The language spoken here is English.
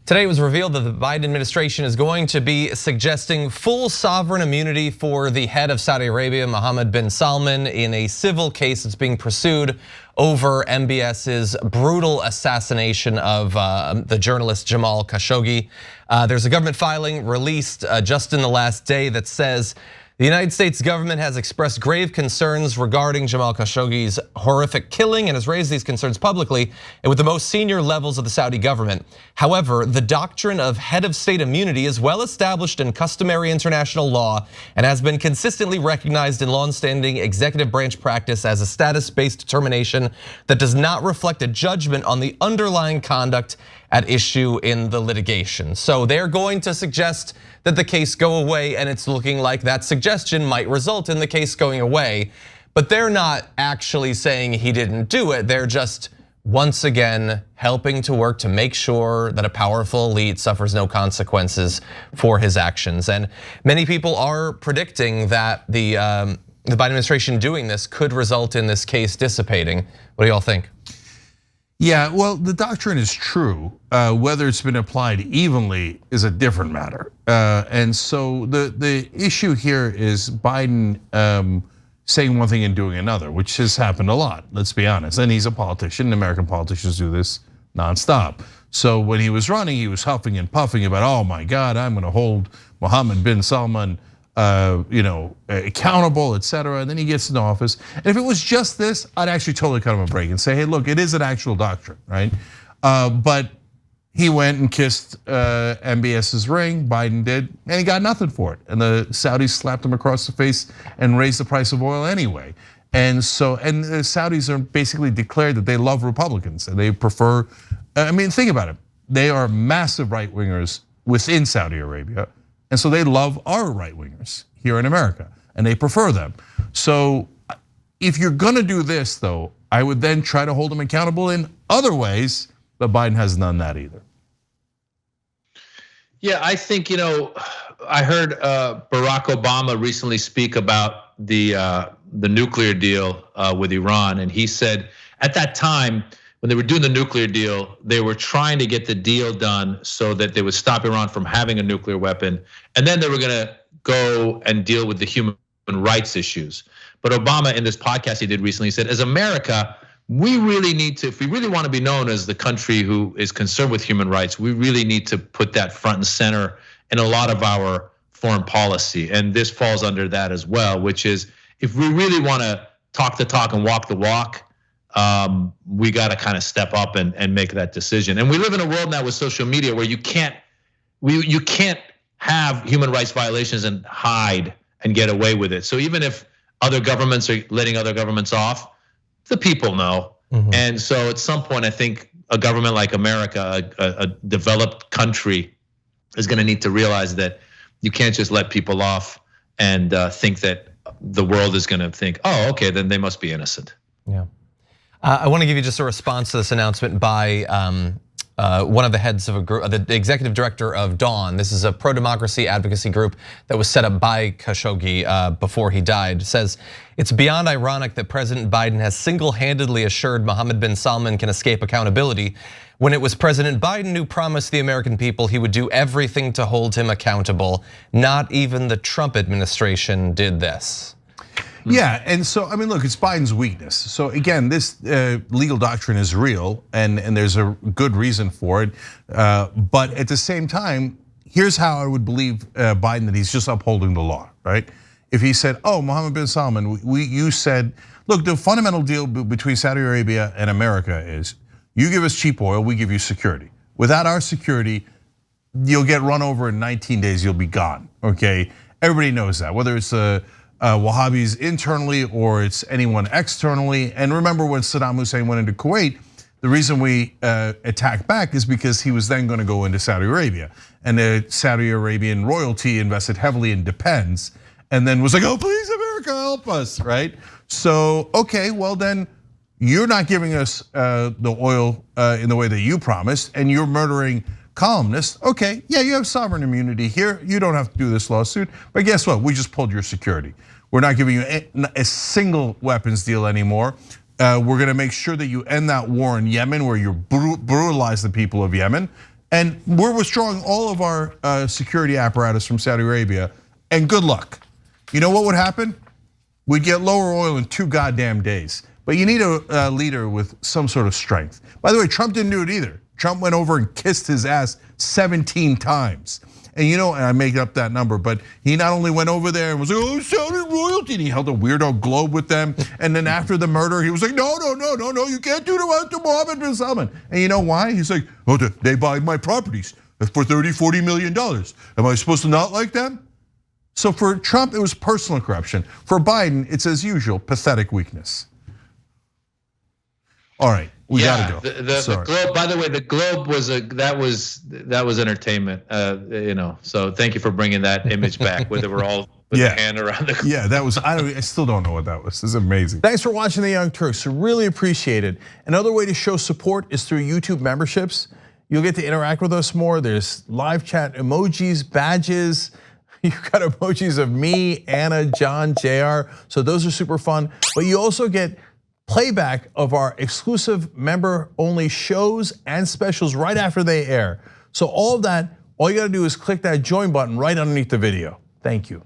Today it was revealed that the Biden administration is going to be suggesting full sovereign immunity for the head of Saudi Arabia, Mohammed bin Salman, in a civil case that's being pursued over MBS's brutal assassination of the journalist Jamal Khashoggi. There's a government filing released just in the last day that says the United States government has expressed grave concerns regarding Jamal Khashoggi's horrific killing and has raised these concerns publicly and with the most senior levels of the Saudi government. However, the doctrine of head of state immunity is well established in customary international law and has been consistently recognized in longstanding executive branch practice as a status-based determination that does not reflect a judgment on the underlying conduct at issue in the litigation. So they're going to suggest that the case go away, and it's looking like that suggestion might result in the case going away. But they're not actually saying he didn't do it. They're just, once again, helping to work to make sure that a powerful elite suffers no consequences for his actions. And many people are predicting that the Biden administration doing this could result in this case dissipating. What do y'all think? Yeah, well, the doctrine is true. Whether it's been applied evenly is a different matter. And so the issue here is Biden saying one thing and doing another, which has happened a lot, let's be honest. And he's a politician, American politicians do this nonstop. So when he was running, he was huffing and puffing about, oh my God, I'm gonna hold Mohammed bin Salman accountable, etc. And then he gets into office. And if it was just this, I'd actually totally cut him a break and say, hey, look, it is an actual doctrine, right? But he went and kissed MBS's ring, Biden did, and he got nothing for it. And the Saudis slapped him across the face and raised the price of oil anyway. And the Saudis are basically declared that they love Republicans and they prefer, I mean, think about it. They are massive right wingers within Saudi Arabia. And so they love our right wingers here in America and they prefer them. So if you're gonna do this though, I would then try to hold them accountable in other ways, but Biden hasn't done that either. Yeah, I think, I heard Barack Obama recently speak about the nuclear deal with Iran, and he said at that time, when they were doing the nuclear deal, they were trying to get the deal done so that they would stop Iran from having a nuclear weapon. And then they were gonna go and deal with the human rights issues. But Obama, in this podcast he did recently, said, as America, we really need to, if we really wanna be known as the country who is concerned with human rights, we really need to put that front and center in a lot of our foreign policy. And this falls under that as well, which is, if we really wanna talk the talk and walk the walk, we got to kind of step up and make that decision. And we live in a world now with social media where you can't have human rights violations and hide and get away with it. So even if other governments are letting other governments off, the people know. And so at some point, I think a government like America, a developed country, is going to need to realize that you can't just let people off and think that the world is going to think, oh, okay, then they must be innocent. Yeah. I want to give you just a response to this announcement by one of the heads of a group, the executive director of Dawn. This is a pro-democracy advocacy group that was set up by Khashoggi before he died. It says, it's beyond ironic that President Biden has single-handedly assured Mohammed bin Salman can escape accountability when it was President Biden who promised the American people he would do everything to hold him accountable. Not even the Trump administration did this. Yeah, and so, I mean, look, it's Biden's weakness. So again, this legal doctrine is real and there's a good reason for it. But at the same time, here's how I would believe Biden that he's just upholding the law, right? If he said, oh, Mohammed bin Salman, you said, look, the fundamental deal between Saudi Arabia and America is you give us cheap oil, we give you security. Without our security, you'll get run over in 19 days, you'll be gone, okay? Everybody knows that, whether it's Wahhabis internally or it's anyone externally. And remember when Saddam Hussein went into Kuwait, the reason we attacked back is because he was then gonna go into Saudi Arabia. And the Saudi Arabian royalty invested heavily in Depends and then was like, oh, please, America, help us, right? So, okay, well then, you're not giving us the oil in the way that you promised and you're murdering columnists. Okay, yeah, you have sovereign immunity here. You don't have to do this lawsuit, but guess what? We just pulled your security. We're not giving you a single weapons deal anymore. We're gonna make sure that you end that war in Yemen where you brutalize the people of Yemen. And we're withdrawing all of our security apparatus from Saudi Arabia, and good luck. You know what would happen? We'd get lower oil in 2 goddamn days. But you need a leader with some sort of strength. By the way, Trump didn't do it either. Trump went over and kissed his ass 17 times. And and I make up that number, but he not only went over there and was like, oh, Saudi royalty, and he held a weirdo globe with them. And then after the murder, he was like, no, you can't do that to Mohammed bin Salman. And you know why? He's like, oh, they buy my properties for $30-40 million. Am I supposed to not like them? So for Trump, it was personal corruption. For Biden, it's as usual, pathetic weakness. All right, we gotta go. The Globe. By the way, the Globe was that was entertainment. So thank you for bringing that image back, where they were all with the hand around the Globe. Yeah, that was. I still don't know what that was. This is amazing. Thanks for watching the Young Turks. Really appreciate it. Another way to show support is through YouTube memberships. You'll get to interact with us more. There's live chat emojis, badges. You've got emojis of me, Anna, John, JR. So those are super fun. But you also get playback of our exclusive member-only shows and specials right after they air. So all of that, all you gotta do is click that join button right underneath the video. Thank you.